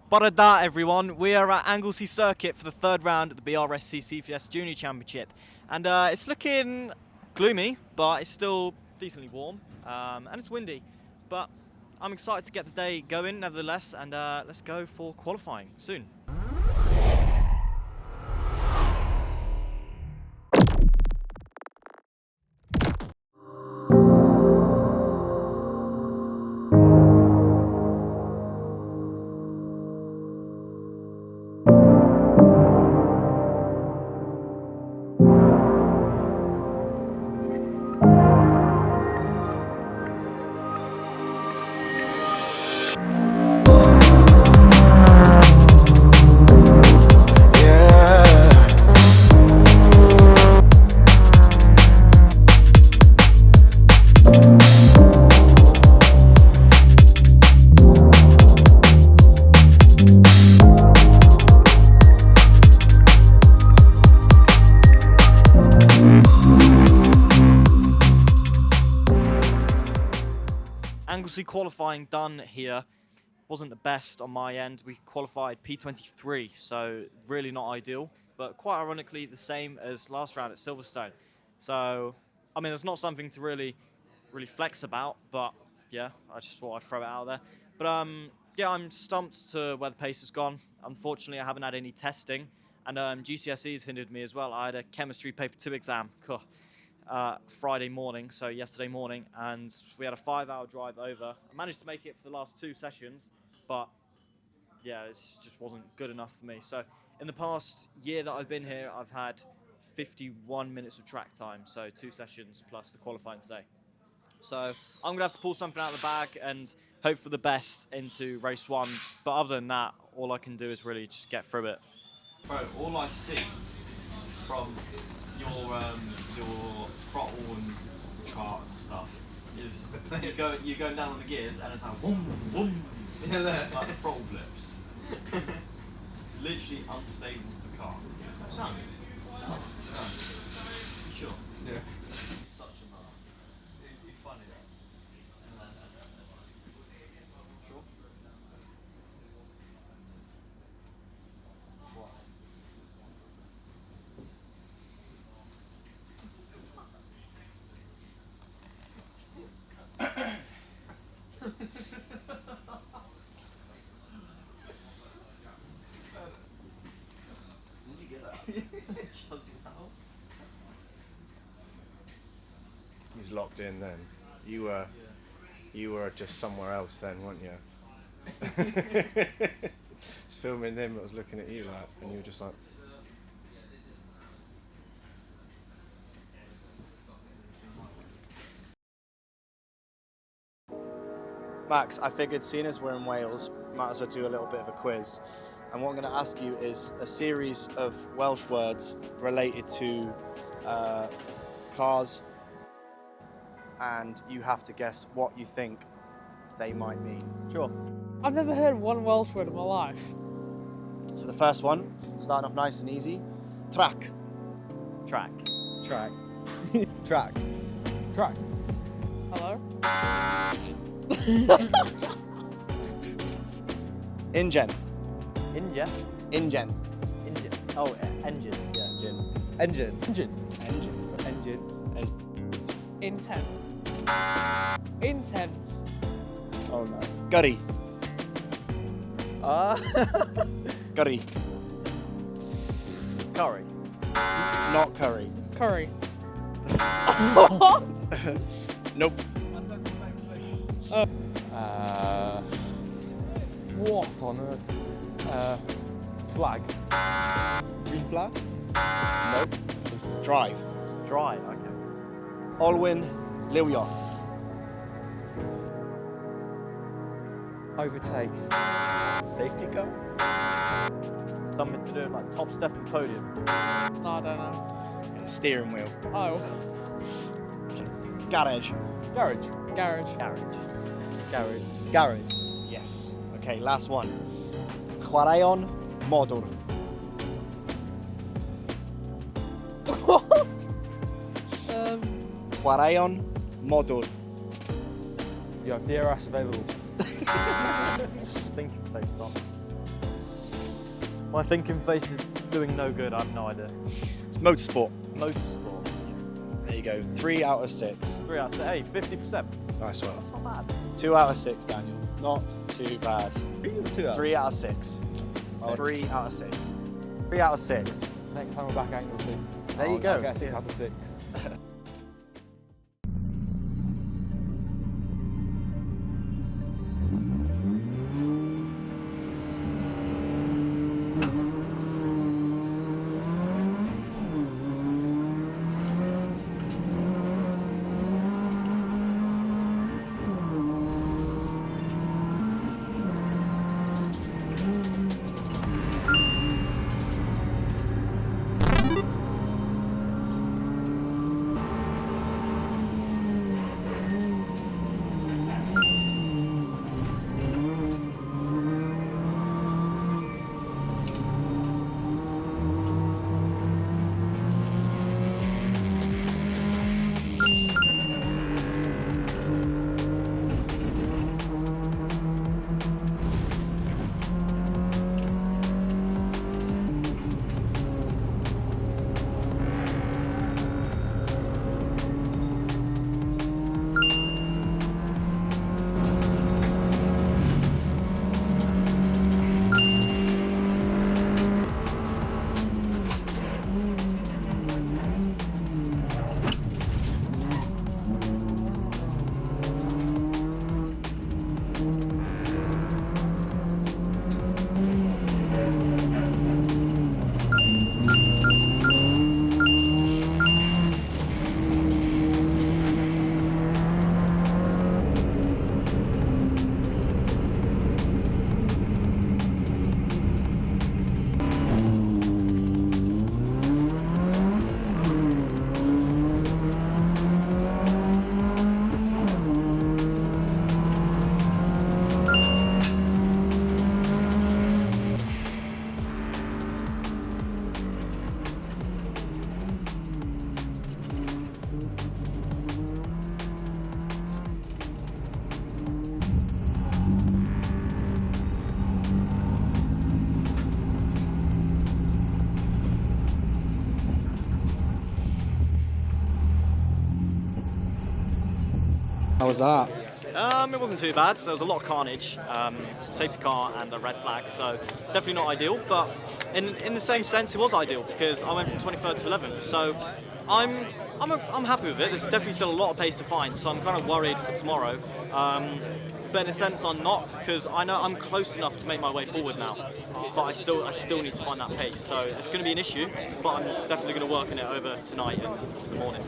Barada everyone, we are at Anglesey Circuit for the third round at the BRSCC Fiesta Junior Championship, and it's looking gloomy, but it's still decently warm, and it's windy, but I'm excited to get the day going nevertheless, and let's go for qualifying soon. Anglesey qualifying done here. Wasn't the best on my end. We qualified P23, so really not ideal, but quite ironically the same as last round at Silverstone. So, I mean, there's not something to really flex about, but yeah, I just thought I'd throw it out there. But yeah, I'm stumped to where the pace has gone. Unfortunately, I haven't had any testing, and GCSEs hindered me as well. I had a chemistry paper 2 exam. Friday morning, so yesterday morning, and we had a 5-hour drive over. I managed to make it for the last 2 sessions, but yeah, it just wasn't good enough for me. So in the past year that I've been here, I've had 51 minutes of track time, so 2 sessions plus the qualifying today. So I'm gonna have to pull something out of the bag and hope for the best into race 1, but other than that, all I can do is really just get through it. Bro, all I see from your throttle and chart stuff is you're going down on the gears and it's like boom, boom, like the throttle blips. Literally unstables the car. Done. Done. You sure? Yeah. Such a nut. It'd be funny though. Sure? What? Did you get that? Just now. He's locked in then. You were just somewhere else then, weren't you? It's filming him that was looking at you like, and you were just like. Max, I figured seeing as we're in Wales, might as well do a little bit of a quiz. And what I'm going to ask you is a series of Welsh words related to cars, and you have to guess what you think they might mean. Sure. I've never heard one Welsh word in my life. So the first one, starting off nice and easy, track. Track. Track. Track. Track. Hello? Ingen. India. Ingen. Engine. Oh, engine. Yeah. Engine. Engine. Engine. Engine. Engine. Intent. Intense. Oh no. Gurry. Curry. Gurry. Not curry. Curry. Nope. What on earth? Flag. Green flag? Nope. It's drive. Dry. Okay. Olwyn Lywio. Overtake. Safety car? Something to do with like top step and podium. No, I don't know. Steering wheel. Oh. Garage. Garage. Garage. Garage. Garage. Garage. Yes. Okay, last one. Chwaraeon modwr. What? Chwaraeon modwr. You have DRS available. Thinking face on. My thinking face is doing no good. I have no idea. It's motorsport. Motorsport. There you go. 3 out of 6. 3 out of 6. Hey, 50%. Nice one. That's not bad. 2 out of 6, Daniel. Not too bad. 3 out of 6. 3 out of 6. 3 out of 6. Next time we're back at Anglesey. There you go. I'll get a 6 out of 6. How was that? It wasn't too bad. So there was a lot of carnage, safety car and a red flag. So definitely not ideal, but in the same sense, it was ideal because I went from 23rd to 11th. So I'm happy with it. There's definitely still a lot of pace to find. So I'm kind of worried for tomorrow. But in a sense, I'm not because I know I'm close enough to make my way forward now. But I still need to find that pace. So it's going to be an issue. But I'm definitely going to work on it over tonight and the morning.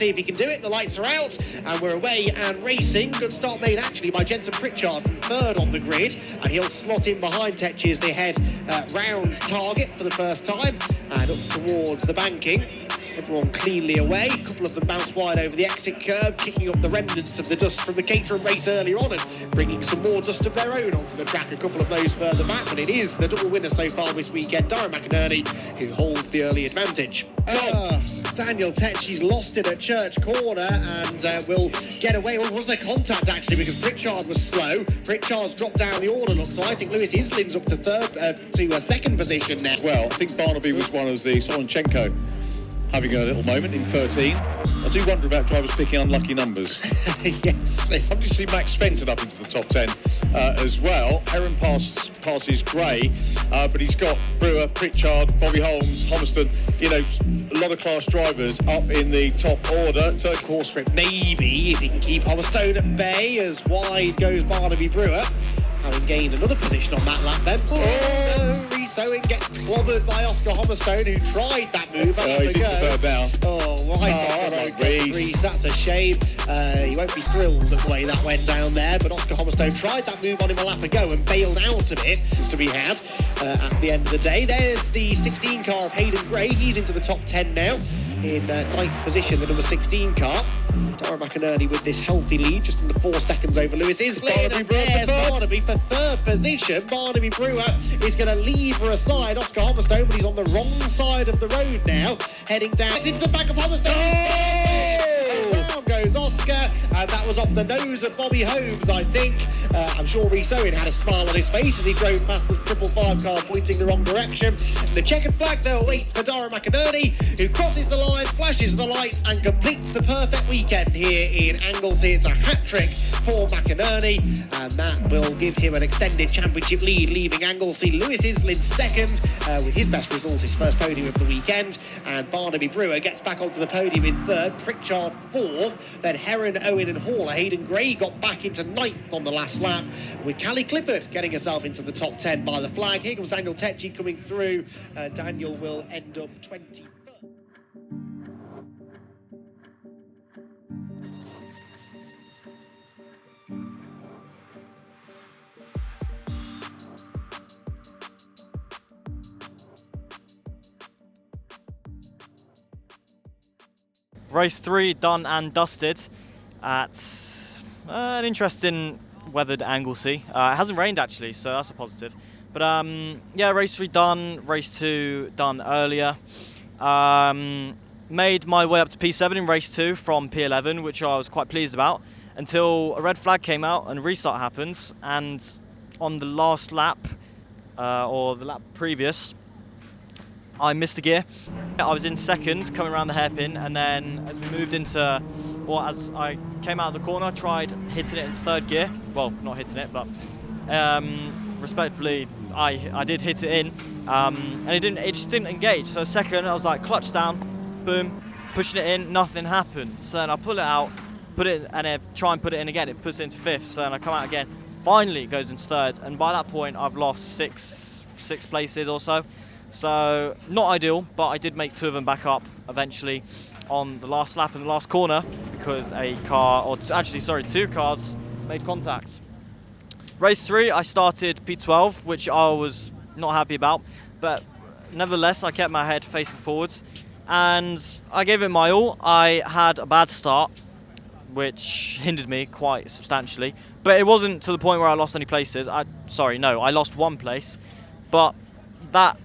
See if he can do it. The lights are out and we're away and racing. Good start made actually by Jensen Pritchard, third on the grid, and he'll slot in behind Tetchy as they head round target for the first time and up towards the banking. Everyone cleanly away. A couple of them bounce wide over the exit curb, kicking up the remnants of the dust from the Caterham race earlier on and bringing some more dust of their own onto the track. A couple of those further back, but it is the double winner so far this weekend, Darren McInerney, who holds the early advantage. Daniel Tetchy's lost it at Church Corner and will get away. Well, was there contact actually, because Pritchard was slow. Pritchard's dropped down the order, look, so I think Lewis Islin's up to second position now. Well, I think Barnaby was one of the Solonchenko having a little moment in 13. I do wonder about drivers picking unlucky numbers. Yes. Obviously Max Fenton up into the top 10 as well. Heron passes Gray, but he's got Brewer, Pritchard, Bobby Holmes, Homiston, you know, a lot of class drivers up in the top order. So course for it, maybe, if he can keep Holmstone at bay, as wide goes Barnaby Brewer. Having gained another position on that lap then. Rhys Owen gets clobbered by Oscar Hommerstone, who tried that move. He's into third down. Rhys, that's a shame. He won't be thrilled at the way that went down there, but Oscar Hommerstone tried that move on him a lap ago and bailed out of it. It's to be had at the end of the day. There's the 16 car of Hayden Gray. He's into the top 10 now. In ninth position, the number 16 car. Darren McInerney with this healthy lead, just under 4 seconds over Lewis Islin. And there's Barnaby for third position. Barnaby Brewer is going to lever aside Oscar Hommerstone, but he's on the wrong side of the road now, heading down into the back of Hommerstone. Down goes Oscar, and that was off the nose of Bobby Holmes, I think. I'm sure Rhys Owen had a smile on his face as he drove past the 555 car pointing the wrong direction. The checkered flag though waits for Darren McInerney, who crosses the line, flashes the lights and completes the perfect weekend here in Anglesey. It's a hat-trick for McInerney, and that will give him an extended championship lead, leaving Anglesey. Lewis Islin second with his best result, his first podium of the weekend, and Barnaby Brewer gets back onto the podium in third, Pritchard fourth, then Heron, Owen and Haller. Hayden Gray got back into ninth on the last lap, with Callie Clifford getting herself into the top 10 by the flag. Here comes Daniel Tetchy coming through. Daniel will end up 20th. Race 3 done and dusted at an interesting weathered Anglesey. It hasn't rained actually, so that's a positive. But yeah, race 3 done, race 2 done earlier. Made my way up to P7 in race 2 from P11, which I was quite pleased about, until a red flag came out and a restart happens. And on the last lap, or the lap previous, I missed a gear. I was in second, coming around the hairpin, and then as we moved into, well, as I came out of the corner, tried hitting it into third gear. Well, not hitting it, but respectfully, I did hit it in, and it just didn't engage. So second, I was like, clutch down, boom, pushing it in, nothing happened. So then I pull it out, put it, and then try and put it in again. It puts it into fifth. So then I come out again. Finally, it goes into third, and by that point, I've lost six places or so. So not ideal, but I did make 2 of them back up eventually on the last lap in the last corner, because a car, or actually sorry, 2 cars made contact. Race 3, I started P12, which I was not happy about, but nevertheless I kept my head facing forwards and I gave it my all. I had a bad start, which hindered me quite substantially, but it wasn't to the point where I lost any places. I lost 1 place, but that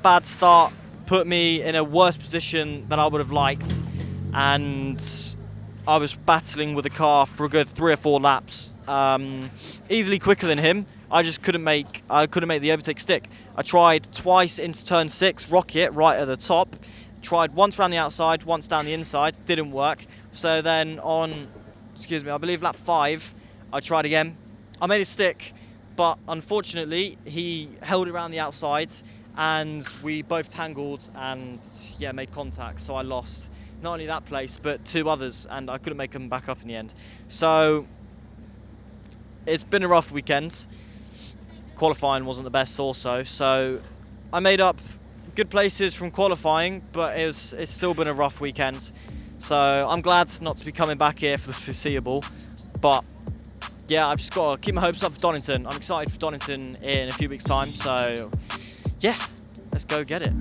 bad start put me in a worse position than I would have liked, and I was battling with the car for a good 3 or 4 laps, easily quicker than him. I just couldn't make the overtake stick. I tried twice into turn 6, rocket right at the top. Tried once around the outside, once down the inside, didn't work. So then on, I believe lap 5, I tried again. I made it stick, but unfortunately he held it around the outsides and we both tangled and yeah, made contact. So I lost not only that place, but 2 others, and I couldn't make them back up in the end. So it's been a rough weekend. Qualifying wasn't the best also. So I made up good places from qualifying, but it's still been a rough weekend. So I'm glad not to be coming back here for the foreseeable. But yeah, I've just got to keep my hopes up for Donington. I'm excited for Donington in a few weeks' time. So yeah, let's go get it.